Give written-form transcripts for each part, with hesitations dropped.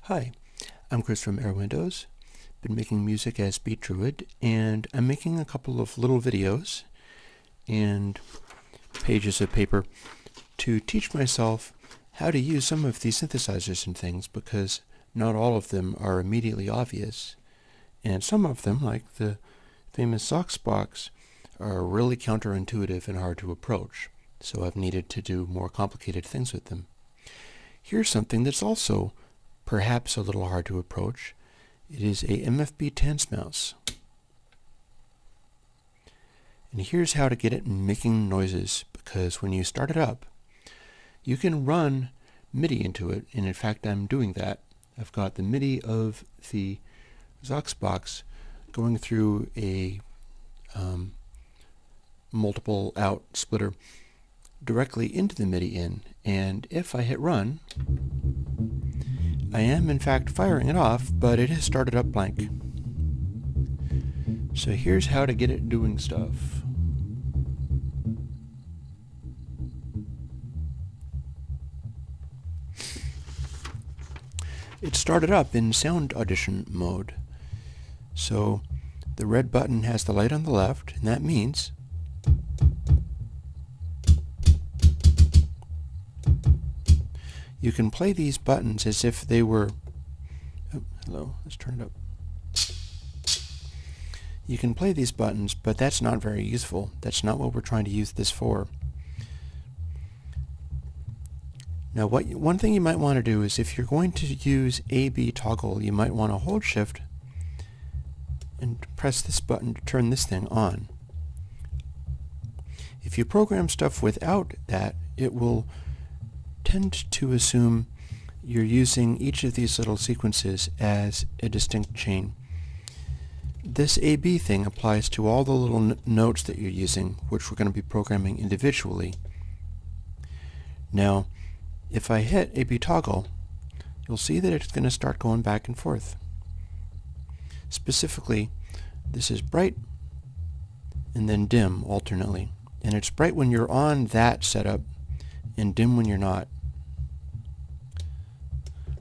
Hi, I'm Chris from Air Windows. Been making music as Beat Druid, and I'm making a couple of little videos and pages of paper to teach myself how to use some of these synthesizers and things, because not all of them are immediately obvious, and some of them, like the famous Soxbox, are really counterintuitive and hard to approach, so I've needed to do more complicated things with them. Here's something that's also perhaps a little hard to approach. It is a MFB Tanzmaus. And here's how to get it making noises, because when you start it up, you can run MIDI into it, and in fact I'm doing that. I've got the MIDI of the Soxbox going through a multiple out splitter directly into the MIDI in, and if I hit run, I am in fact firing it off, but it has started up blank. So here's how to get it doing stuff. It started up in sound audition mode. So the red button has the light on the left, and that means you can play these buttons as if they were... Oh, hello, let's turn it up. You can play these buttons, but that's not very useful. That's not what we're trying to use this for. Now, one thing you might want to do is, if you're going to use A-B toggle, you might want to hold Shift and press this button to turn this thing on. If you program stuff without that, it will tend to assume you're using each of these little sequences as a distinct chain. This A-B thing applies to all the little notes that you're using, which we're going to be programming individually. Now, if I hit A-B toggle, you'll see that it's going to start going back and forth. Specifically, this is bright and then dim alternately. And it's bright when you're on that setup and dim when you're not.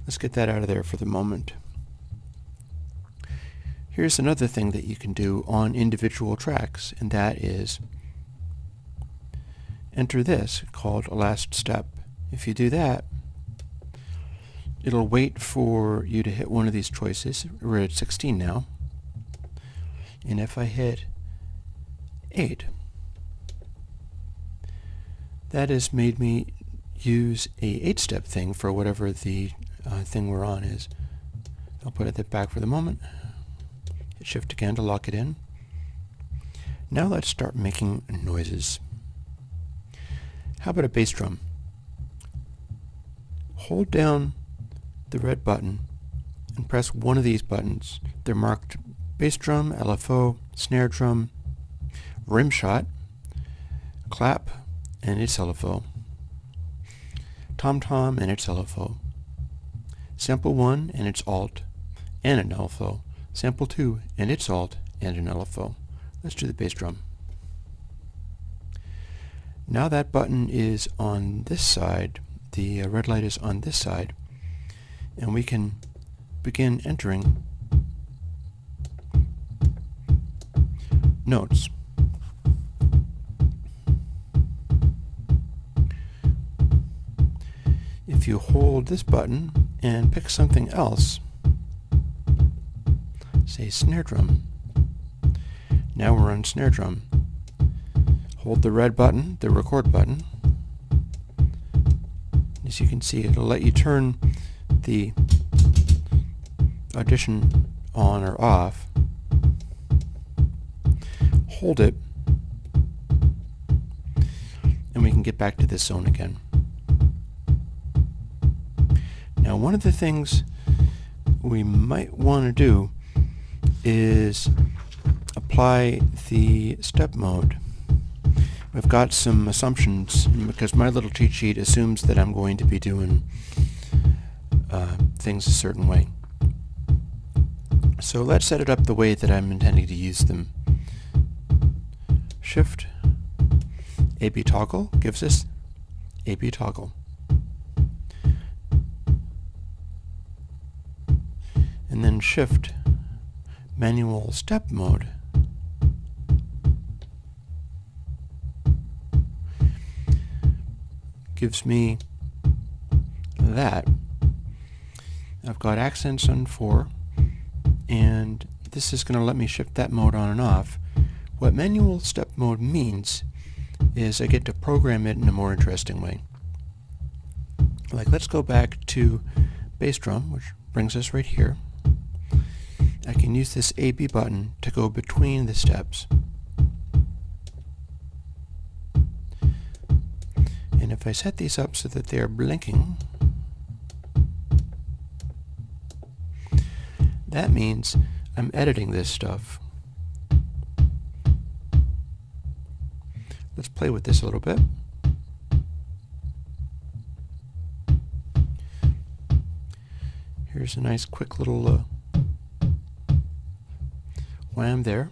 Let's get that out of there for the moment. Here's another thing that you can do on individual tracks, and that is enter this called a last step. If you do that, it'll wait for you to hit one of these choices. We're at 16 now. And if I hit 8, that has made me use a 8-step thing for whatever the thing we're on is. I'll put it back for the moment. Hit Shift again to lock it in. Now let's start making noises. How about a bass drum? Hold down the red button and press one of these buttons. They're marked bass drum, LFO, snare drum, rim shot, clap, and its LFO, tom-tom and its LFO, sample 1 and its alt and an LFO, sample 2 and its alt and an LFO. Let's do the bass drum. Now that button is on this side, the red light is on this side, and we can begin entering notes. If you hold this button and pick something else, say snare drum, now we're on snare drum. Hold the red button, the record button. As you can see, it'll let you turn the audition on or off. Hold it, and we can get back to this zone again. Now, one of the things we might want to do is apply the step mode. We've got some assumptions, because my little cheat sheet assumes that I'm going to be doing things a certain way. So let's set it up the way that I'm intending to use them. Shift, A-B toggle gives us A-B toggle. and then Shift manual step mode, gives me that. I've got accents on 4, and this is going to let me shift that mode on and off. What manual step mode means is I get to program it in a more interesting way. Like, let's go back to bass drum, which brings us right here. I can use this AB button to go between the steps. And if I set these up so that they are blinking, that means I'm editing this stuff. Let's play with this a little bit. Here's a nice quick little wham there.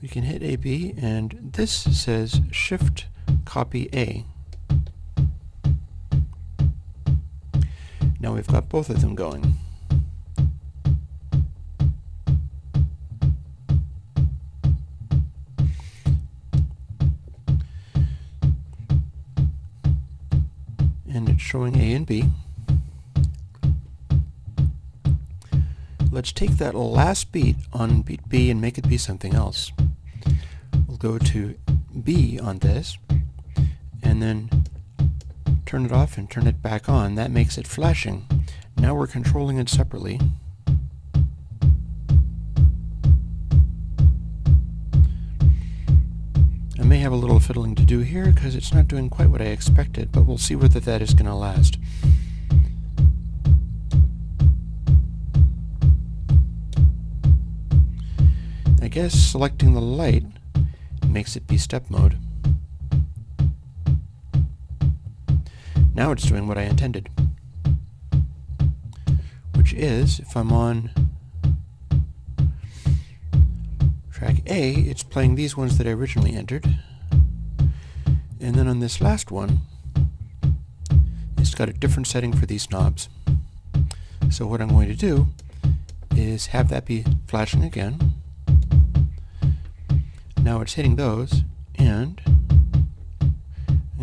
We can hit AB, and this says Shift Copy A. Now we've got both of them going. And it's showing A and B. Let's take that last beat on beat B and make it be something else. We'll go to B on this, and then turn it off and turn it back on. That makes it flashing. Now we're controlling it separately. I may have a little fiddling to do here because it's not doing quite what I expected, but we'll see whether that is going to last. I guess selecting the light makes it be step mode. Now it's doing what I intended, which is, if I'm on track A, it's playing these ones that I originally entered, and then on this last one, it's got a different setting for these knobs. So what I'm going to do is have that be flashing again. Now it's hitting those, and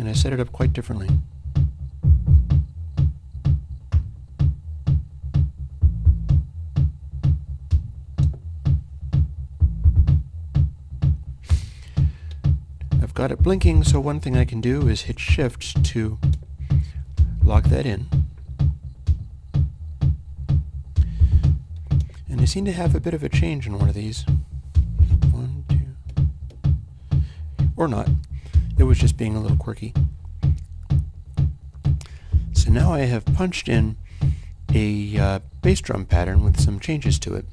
I set it up quite differently. I've got it blinking, so one thing I can do is hit Shift to lock that in. And I seem to have a bit of a change in one of these. One, two. Or not. It was just being a little quirky. So now I have punched in a bass drum pattern with some changes to it.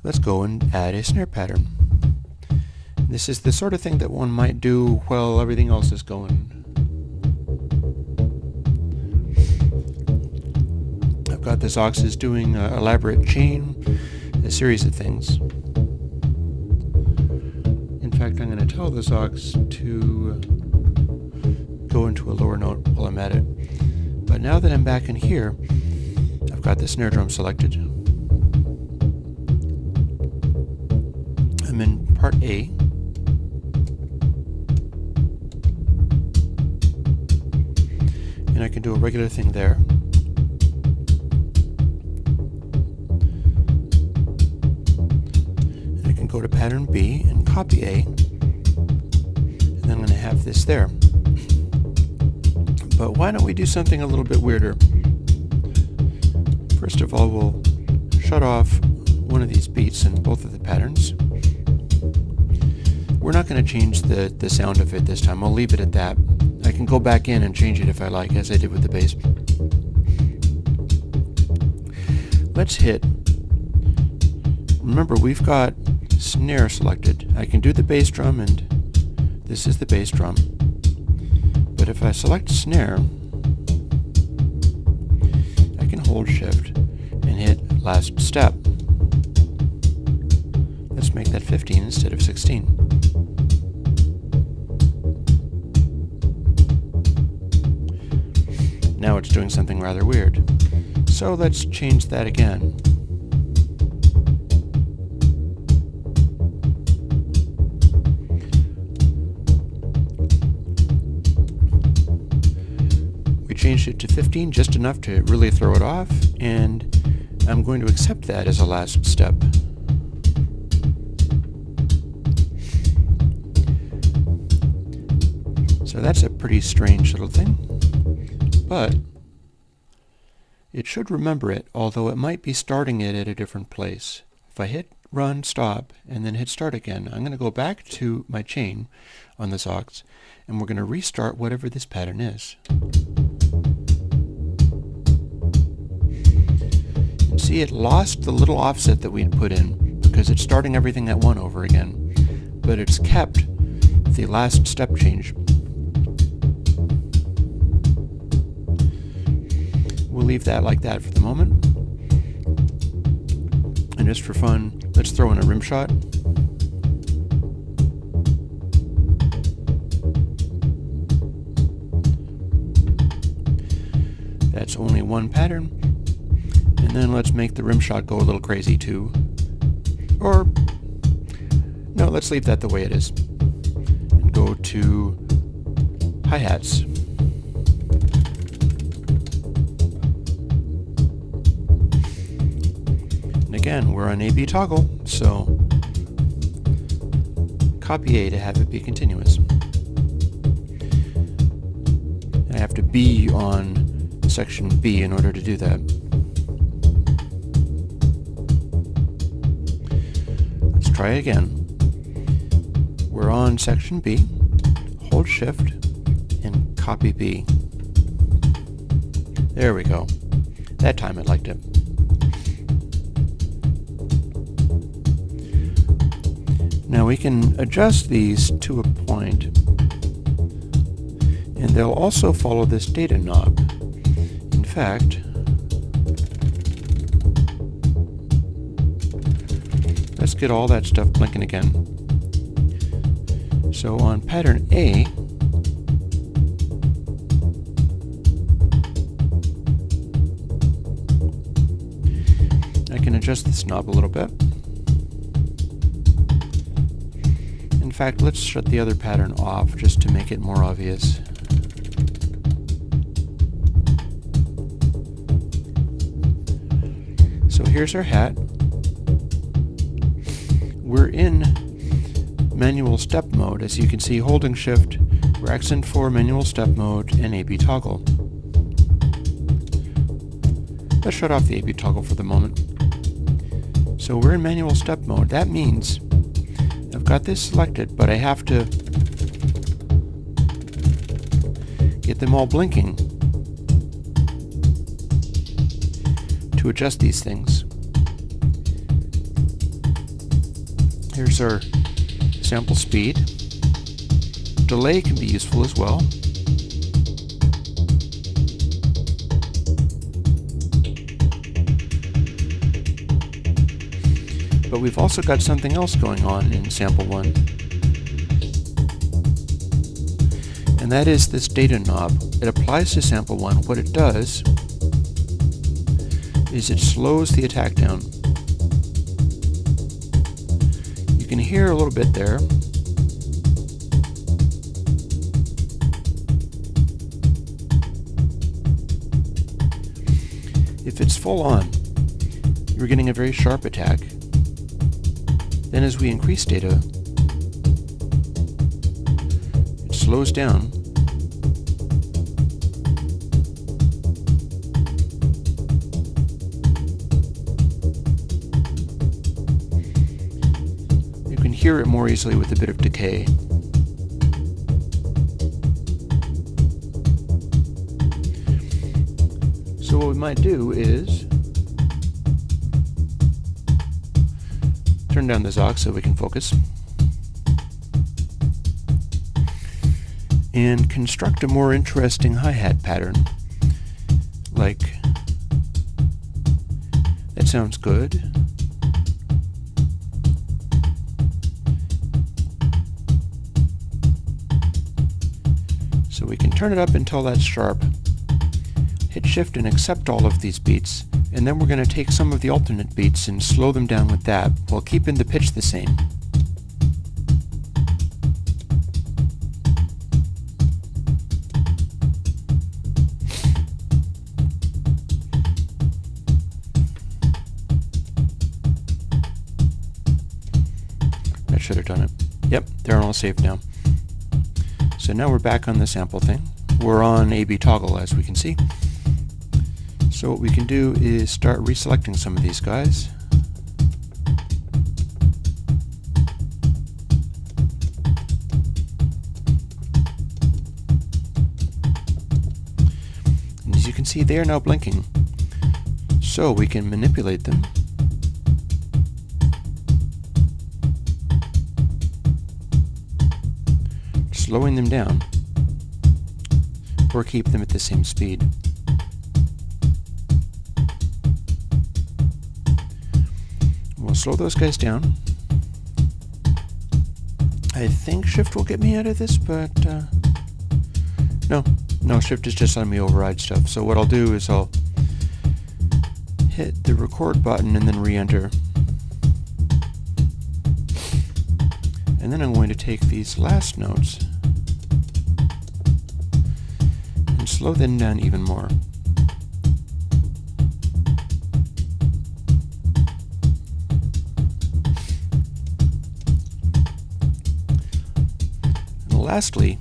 Let's go and add a snare pattern. This is the sort of thing that one might do while everything else is going. I've got this aux is doing an elaborate chain, a series of things. In fact, I'm going to tell this aux to go into a lower note while I'm at it. But now that I'm back in here, I've got the snare drum selected. I'm in part A. And I can do a regular thing there. And I can go to pattern B and copy A. And then I'm going to have this there. But why don't we do something a little bit weirder? First of all, we'll shut off one of these beats in both of the patterns. We're not going to change the sound of it this time. I'll leave it at that. I can go back in and change it if I like, as I did with the bass. Let's hit. Remember, we've got snare selected. I can do the bass drum, and this is the bass drum. But if I select snare, I can hold Shift and hit last step. Let's make that 15 instead of 16. Now it's doing something rather weird. So let's change that again. We changed it to 15, just enough to really throw it off, and I'm going to accept that as a last step. So that's a pretty strange little thing, but it should remember it, although it might be starting it at a different place. If I hit run, stop, and then hit start again, I'm going to go back to my chain on this aux, and we're going to restart whatever this pattern is. And see, it lost the little offset that we'd put in because it's starting everything at 1 over again, but it's kept the last step change. We'll leave that like that for the moment. And just for fun, let's throw in a rim shot. That's only one pattern. And then let's make the rim shot go a little crazy too. Or, no, let's leave that the way it is. And go to hi-hats. Again, we're on A-B toggle, so copy A to have it be continuous. I have to be on section B in order to do that. Let's try again. We're on section B, hold shift, and copy B. There we go. That time it liked it. Now we can adjust these to a point, and they'll also follow this data knob. In fact, let's get all that stuff blinking again. So on pattern A, I can adjust this knob a little bit. In fact, let's shut the other pattern off just to make it more obvious. So here's our hat. We're in manual step mode. As you can see, holding shift, we're accent 4 manual step mode and A-B toggle. Let's shut off the A-B toggle for the moment. So we're in manual step mode. That means I've got this selected, but I have to get them all blinking to adjust these things. Here's our sample speed. Delay can be useful as well. But we've also got something else going on in sample 1. And that is this data knob. It applies to sample 1. What it does is it slows the attack down. You can hear a little bit there. If it's full on, you're getting a very sharp attack. Then as we increase data, it slows down. You can hear it more easily with a bit of decay. So what we might do is turn down this aux so we can focus, and construct a more interesting hi-hat pattern. Like, that sounds good. So we can turn it up until that's sharp. hit Shift and accept all of these beats, and then we're going to take some of the alternate beats and slow them down with that, while keeping the pitch the same. That should have done it. Yep, they're all saved now. So now we're back on the sample thing. We're on A-B toggle, as we can see. So what we can do is start reselecting some of these guys. And as you can see, they are now blinking. So we can manipulate them. Slowing them down, or keep them at the same speed. We'll slow those guys down. I think Shift will get me out of this, but no, Shift is just letting me override stuff. So what I'll do is I'll hit the record button and then re-enter. And then I'm going to take these last notes and slow them down even more. And lastly,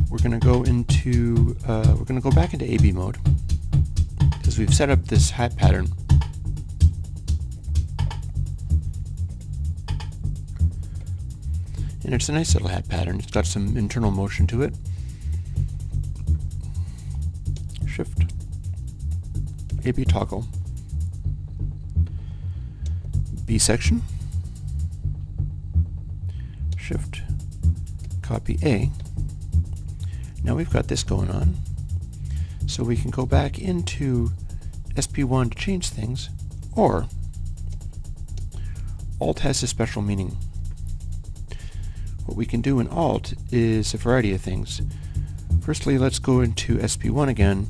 we're going to go back into A/B mode because we've set up this hat pattern. And it's a nice little hat pattern. It's got some internal motion to it. Shift, A/B toggle, B section, Shift, copy A. Now we've got this going on. So we can go back into SP1 to change things, or Alt has a special meaning. What we can do in Alt is a variety of things. Firstly, let's go into SP1 again.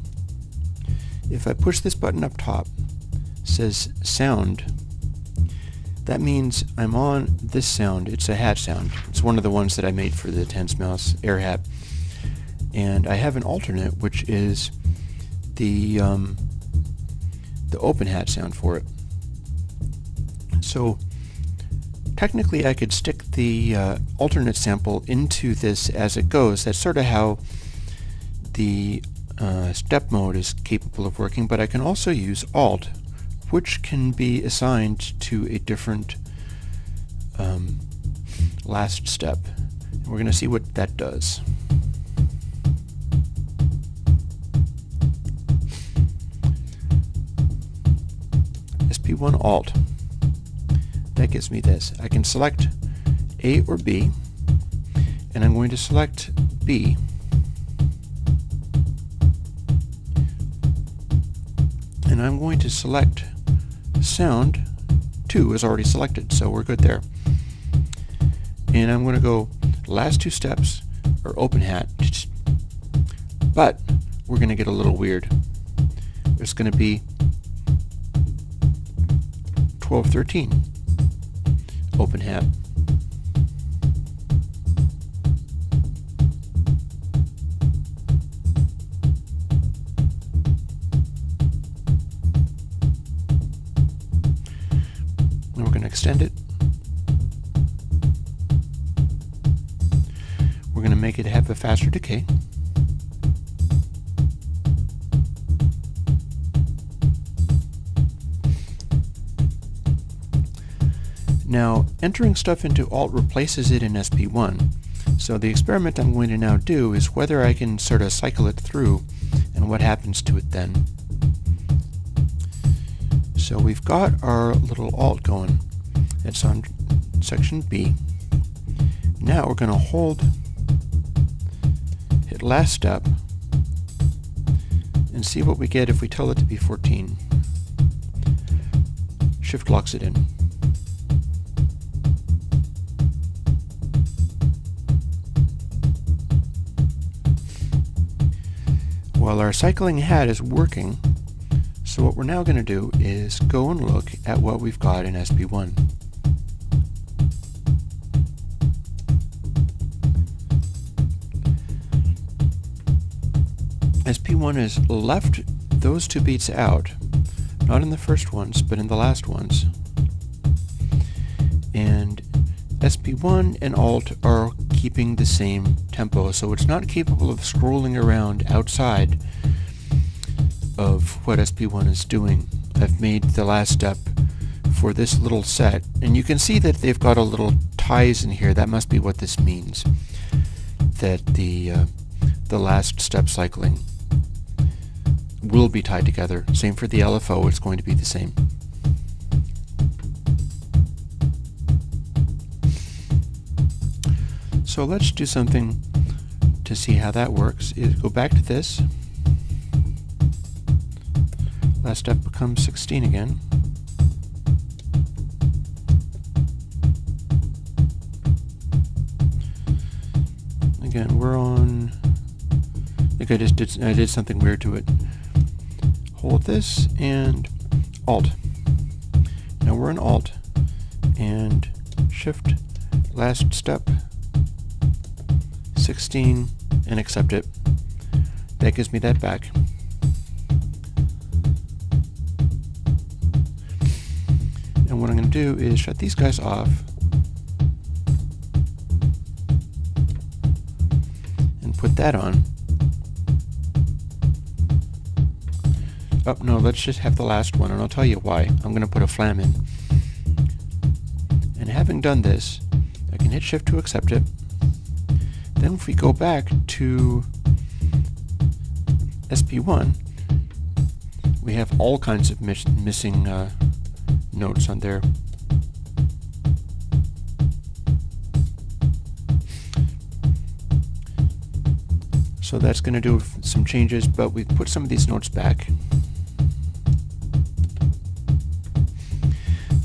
If I push this button up top, it says sound. That means I'm on this sound. It's a hat sound. It's one of the ones that I made for the Tanzmaus air hat. And I have an alternate, which is the open hat sound for it. So technically I could stick the alternate sample into this as it goes. That's sort of how the step mode is capable of working, but I can also use Alt, which can be assigned to a different last step. And we're going to see what that does. SP1 Alt. That gives me this. I can select A or B, and I'm going to select B. And I'm going to select sound 2 is already selected, so we're good there. And I'm going to go last two steps are open hat, but we're going to get a little weird. There's going to be 12, 13. Open hat. And we're going to extend it. We're going to make it have a faster decay. Now, entering stuff into Alt replaces it in SP1. So the experiment I'm going to now do is whether I can sort of cycle it through and what happens to it then. So we've got our little Alt going. It's on section B. Now we're going to hit last step, and see what we get if we tell it to be 14. Shift locks it in. Well, our cycling hat is working, so what we're now going to do is go and look at what we've got in SP1. SP1 has left those two beats out, not in the first ones, but in the last ones. And SP1 and Alt are keeping the same tempo, so it's not capable of scrolling around outside of what SP1 is doing. I've made the last step for this little set, and you can see that they've got a little ties in here. That must be what this means, that the last step cycling will be tied together. Same for the LFO, it's going to be the same. So let's do something to see how that works. Is go back to this. Last step becomes 16 again. Again, we're on, I think I did something weird to it. Hold this and Alt. Now we're in Alt and Shift, last step, 16, and accept it. That gives me that back. And what I'm going to do is shut these guys off and put that on. Oh, no, let's just have the last one, and I'll tell you why. I'm going to put a flam in. And having done this, I can hit Shift to accept it. Then if we go back to SP1, we have all kinds of missing notes on there. So that's going to do some changes, but we put some of these notes back.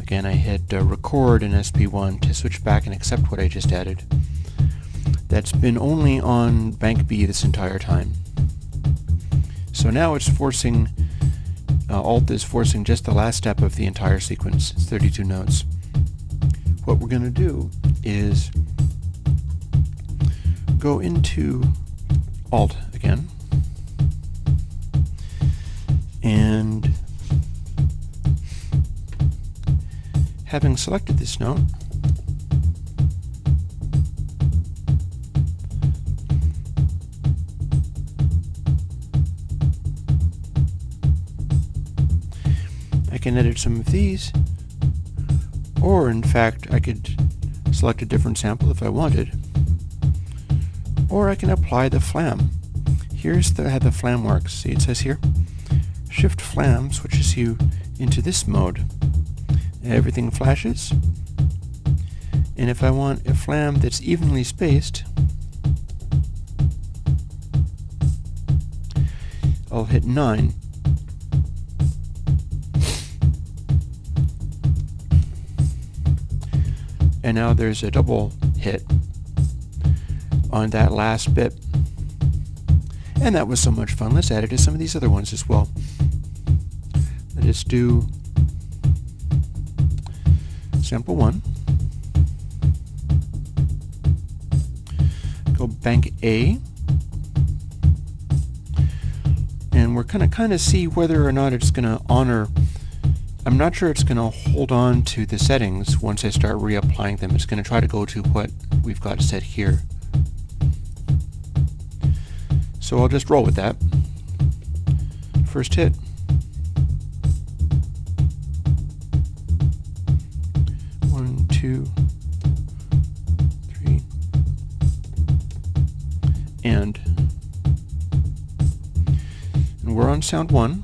Again, I hit record in SP1 to switch back and accept what I just added. That's been only on bank B this entire time. So now it's forcing, Alt is forcing just the last step of the entire sequence. It's 32 notes. What we're going to do is go into Alt again, and having selected this note, I can edit some of these, or in fact I could select a different sample if I wanted, or I can apply the flam. Here's how the flam works. See, it says here, Shift Flam switches you into this mode. Everything flashes, and if I want a flam that's evenly spaced, I'll hit 9. And now there's a double hit on that last bit. And that was so much fun. Let's add it to some of these other ones as well. Let's do sample 1. Go bank A. And we're going to kind of see whether or not it's going to honor. I'm not sure it's going to hold on to the settings once I start reapplying them. It's going to try to go to what we've got set here. So I'll just roll with that. First hit. One, two, three, and we're on sound 1.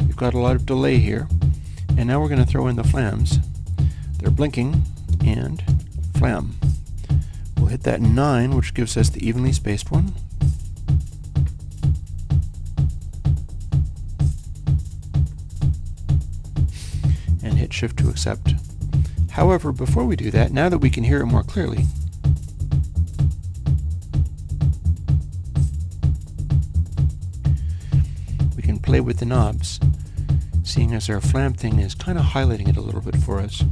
We've got a lot of delay here, and now we're going to throw in the flams. They're blinking, and flam. We'll hit that 9, which gives us the evenly spaced one. And hit Shift to accept. However, before we do that, now that we can hear it more clearly, play with the knobs, seeing as our flam thing is kind of highlighting it a little bit for us.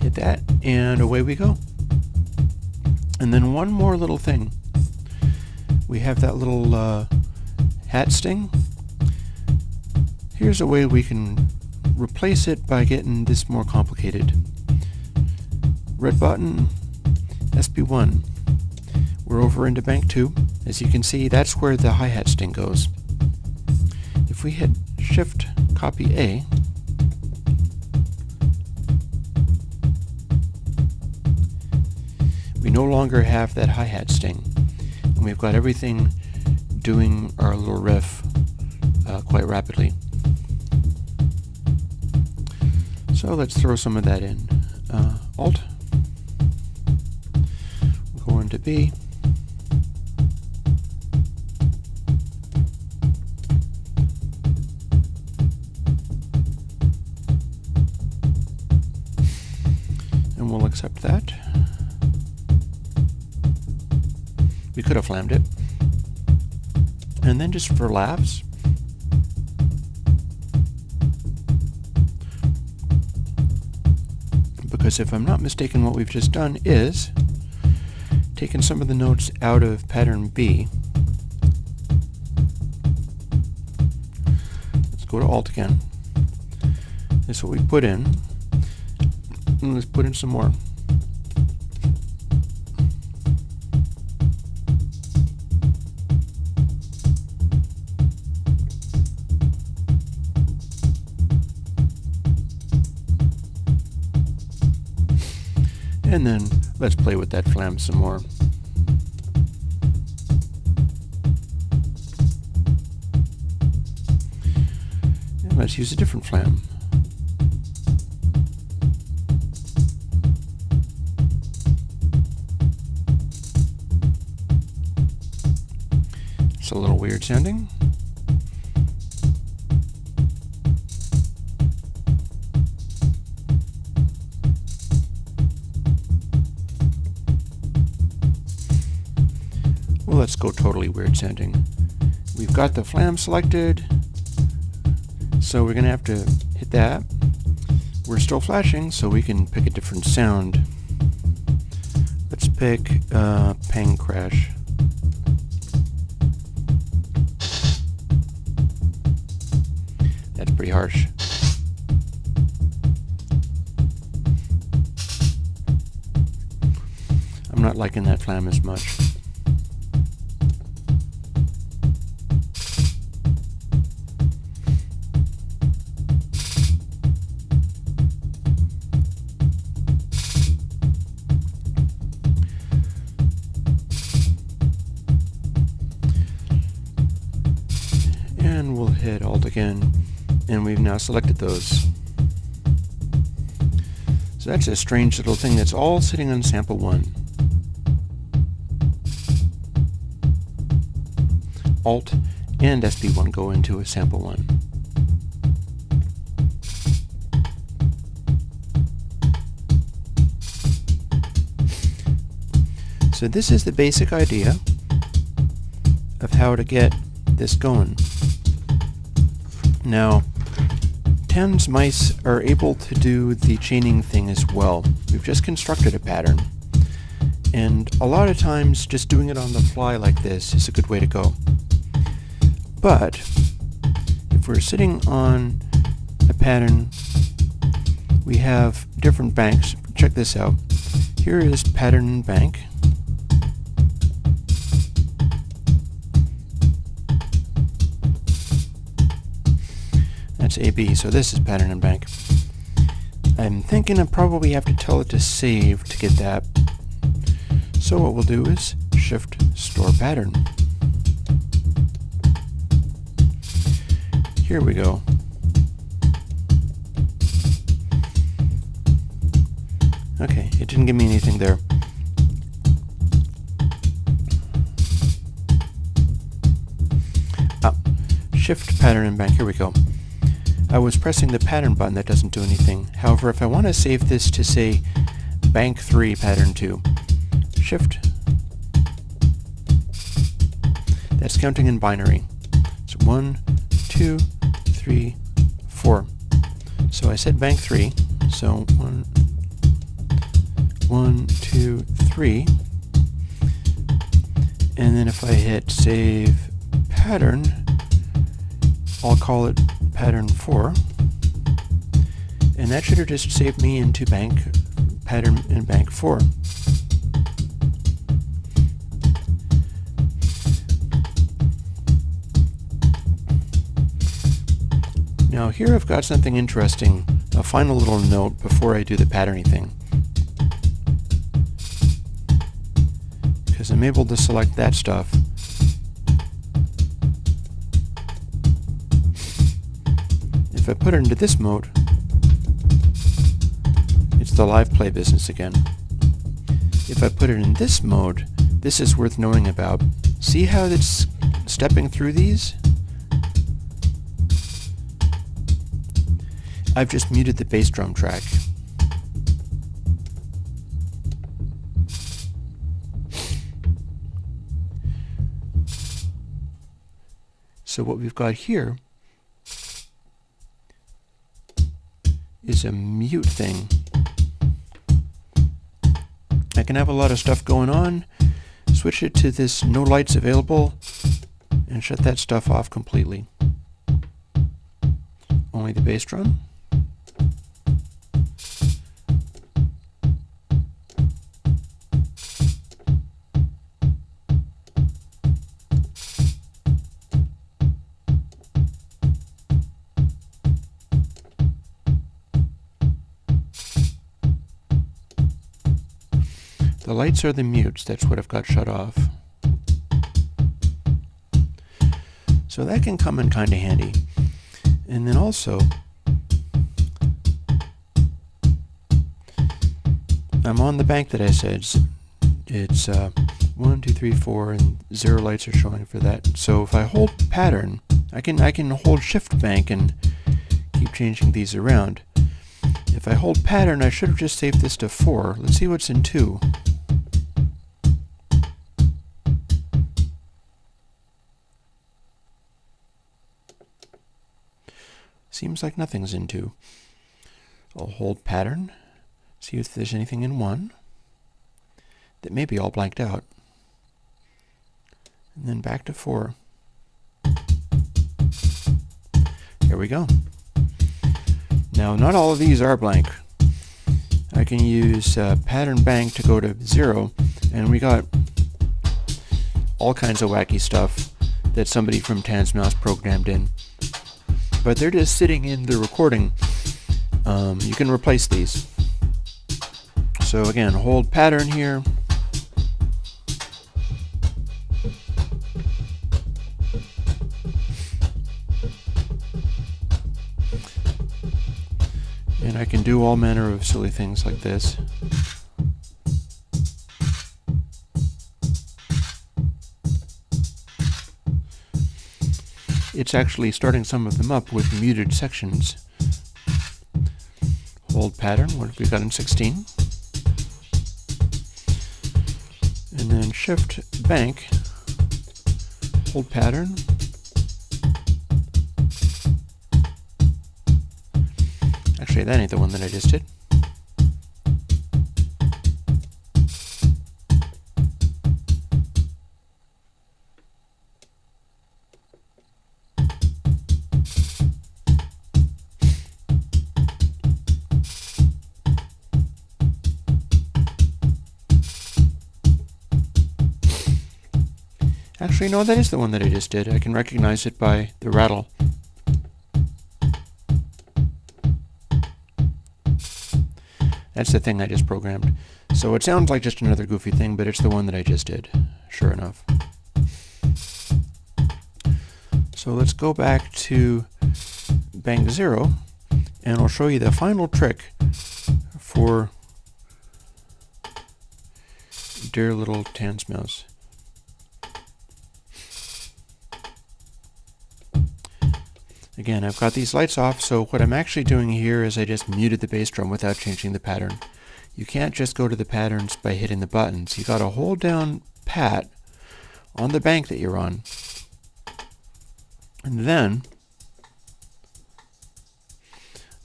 Hit that, and away we go. And then one more little thing. We have that little hat sting. Here's a way we can replace it by getting this more complicated. Red button, SB1. We're over into bank 2. As you can see, that's where the hi-hat sting goes. If we hit Shift, copy A, we no longer have that hi-hat sting. And we've got everything doing our little riff quite rapidly. So let's throw some of that in. Alt. We'll go into B. And we'll accept that. We could have flammed it. And then just for laughs, because if I'm not mistaken, what we've just done is taken some of the notes out of pattern B. Let's go to Alt again. This is what we put in. And let's put in some more. And then let's play with that flam some more. And let's use a different flam. It's a little weird sounding. Well, let's go totally weird sounding. We've got the flam selected, so we're going to have to hit that. We're still flashing, so we can pick a different sound. Let's pick Pang Crash. That's pretty harsh. I'm not liking that flam as much. And we'll hit Alt again, and we've now selected those. So that's a strange little thing that's all sitting on sample 1. Alt and SB1 go into a sample 1. So this is the basic idea of how to get this going. Now, Tanzmaus are able to do the chaining thing as well. We've just constructed a pattern, and a lot of times just doing it on the fly like this is a good way to go. But if we're sitting on a pattern, we have different banks. Check this out. Here is pattern and bank. That's AB, so this is pattern and bank. I'm thinking I probably have to tell it to save to get that. So what we'll do is Shift Store Pattern. Here we go. Okay, it didn't give me anything there. Shift Pattern and Bank, here we go. I was pressing the pattern button, that doesn't do anything. However, if I want to save this to, say, bank 3, pattern 2. Shift. That's counting in binary. So 1, 2, 3, 4. So I said bank 3. So 1, 2, 3. And then if I hit save pattern, I'll call it pattern 4. And that should have just saved me into pattern in bank 4. Now here I've got something interesting, a final little note before I do the patterning thing. Because I'm able to select that stuff. If I put it into this mode, it's the live play business again. If I put it in this mode, this is worth knowing about. See how it's stepping through these? I've just muted the bass drum track. So what we've got here is a mute thing. I can have a lot of stuff going on, switch it to this no lights available, and shut that stuff off completely. Only the bass drum. The lights are the mutes, that's what I've got shut off. So that can come in kind of handy. And then also, I'm on the bank that I said. It's 1, 2, 3, 4, and 0 lights are showing for that. So if I hold pattern, I can hold shift bank and keep changing these around. If I hold pattern, I should have just saved this to 4. Let's see what's in 2. Seems like nothing's in 2. I'll hold pattern, see if there's anything in 1 that may be all blanked out. And then back to 4. Here we go. Now, not all of these are blank. I can use pattern bank to go to 0, and we got all kinds of wacky stuff that somebody from Tanzmaus programmed in. But they're just sitting in the recording. You can replace these. So again, hold pattern here. And I can do all manner of silly things like this. It's actually starting some of them up with muted sections. Hold pattern, what have we got in 16? And then shift bank, hold pattern. Actually, that ain't the one that I just did. Actually, no, that is the one that I just did. I can recognize it by the rattle. That's the thing I just programmed. So it sounds like just another goofy thing, but it's the one that I just did, sure enough. So let's go back to bank 0, and I'll show you the final trick for dear little Tanzmaus. Again, I've got these lights off, so what I'm actually doing here is I just muted the bass drum without changing the pattern. you can't just go to the patterns by hitting the buttons. You got to hold down Pat on the bank that you're on, and then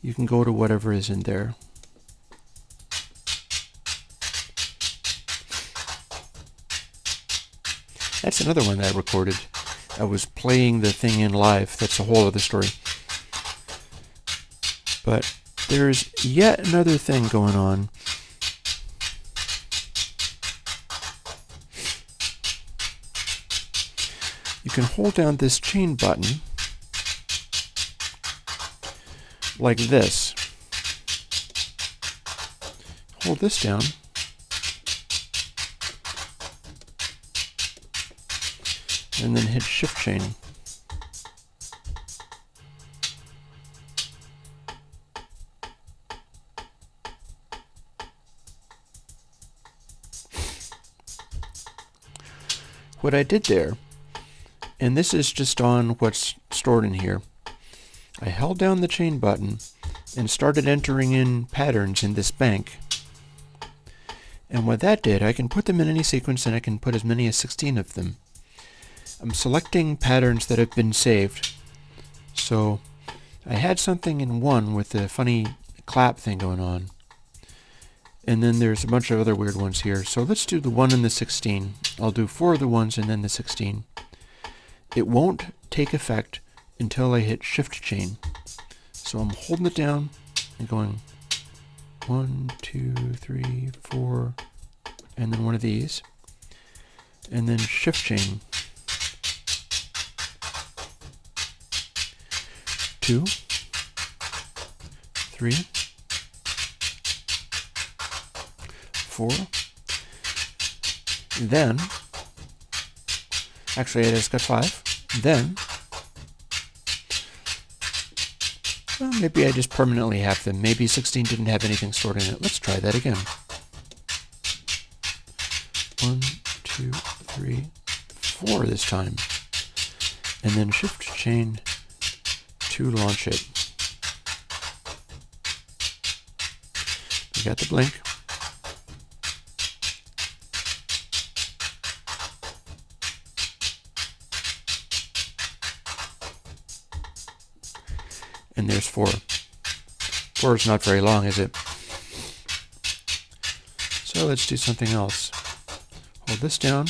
you can go to whatever is in there. That's another one that I recorded. I was playing the thing in live. That's a whole other story. But there's yet another thing going on. You can hold down this chain button like this. Hold this down. And then hit Shift Chain. What I did there, and this is just on what's stored in here, I held down the chain button and started entering in patterns in this bank. And what that did, I can put them in any sequence, and I can put as many as 16 of them. I'm selecting patterns that have been saved. So I had something in one with the funny clap thing going on. And then there's a bunch of other weird ones here. So let's do the 1 and the 16. I'll do 4 of the 1s and then the 16. It won't take effect until I hit Shift Chain. So I'm holding it down and going 1, 2, 3, 4, and then one of these. And then Shift Chain. 2, 3, 4. Then, actually I just got 5. Then, well, maybe I just permanently have them. Maybe 16 didn't have anything stored in it. Let's try that again. 1, 2, 3, 4 this time. And then Shift Chain to launch it. We got the blink. And there's 4. 4 is not very long, is it? So let's do something else. Hold this down.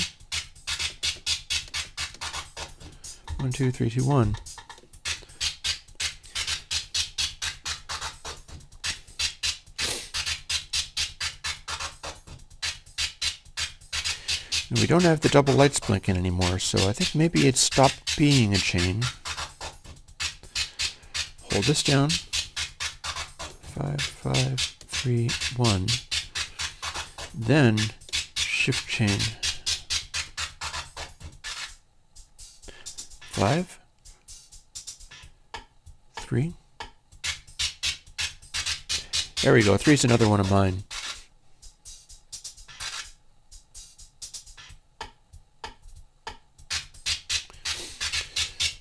1, 2, 3, 2, 1. And we don't have the double lights blinking anymore, so I think maybe it stopped being a chain. Hold this down. 5, 5, 3, 1. Then Shift Chain. 5, 3. There we go. 3 is another one of mine.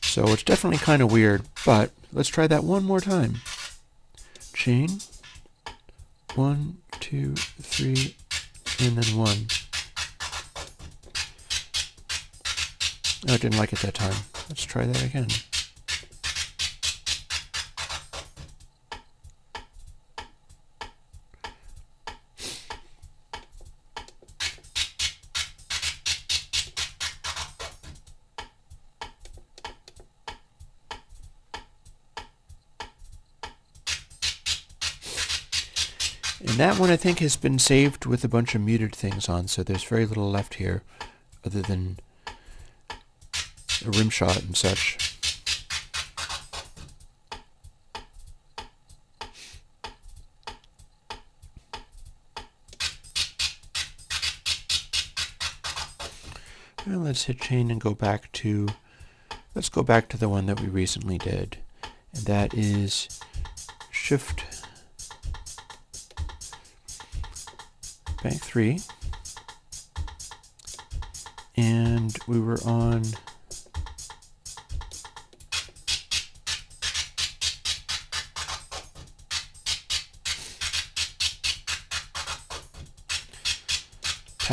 So it's definitely kind of weird, but let's try that one more time. Chain. 1, 2, 3, and then 1. Oh, I didn't like it that time. Let's try that again. And that one I think has been saved with a bunch of muted things on, so there's very little left here other than a rim shot and such. Well, let's hit chain and go back to, let's go back to the one that we recently did. And that is Shift Bank 3. And we were on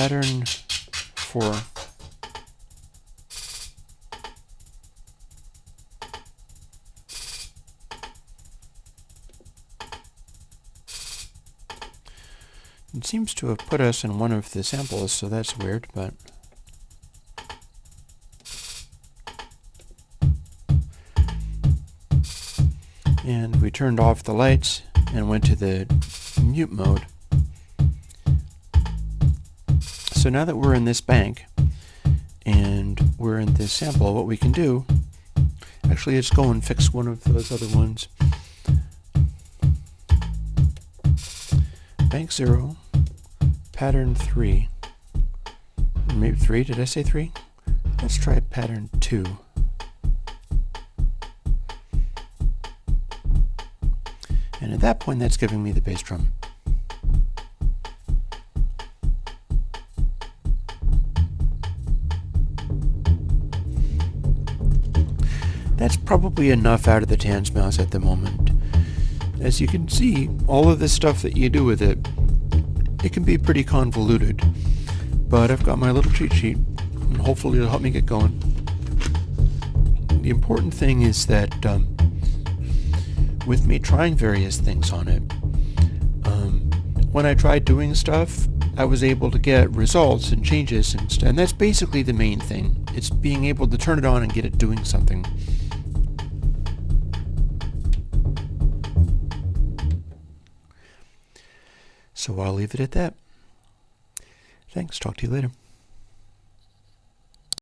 pattern 4. It seems to have put us in one of the samples, so that's weird, but and we turned off the lights and went to the mute mode. So now that we're in this bank and we're in this sample, what we can do, actually let's go and fix one of those other ones. Bank 0, pattern 3, maybe 3, did I say 3? Let's try pattern 2. And at that point, that's giving me the bass drum. That's probably enough out of the Tanzmaus at the moment. As you can see, all of this stuff that you do with it, it can be pretty convoluted. But I've got my little cheat sheet, and hopefully it'll help me get going. The important thing is that with me trying various things on it, when I tried doing stuff, I was able to get results and changes and that's basically the main thing. It's being able to turn it on and get it doing something. So I'll leave it at that. Thanks. Talk to you later.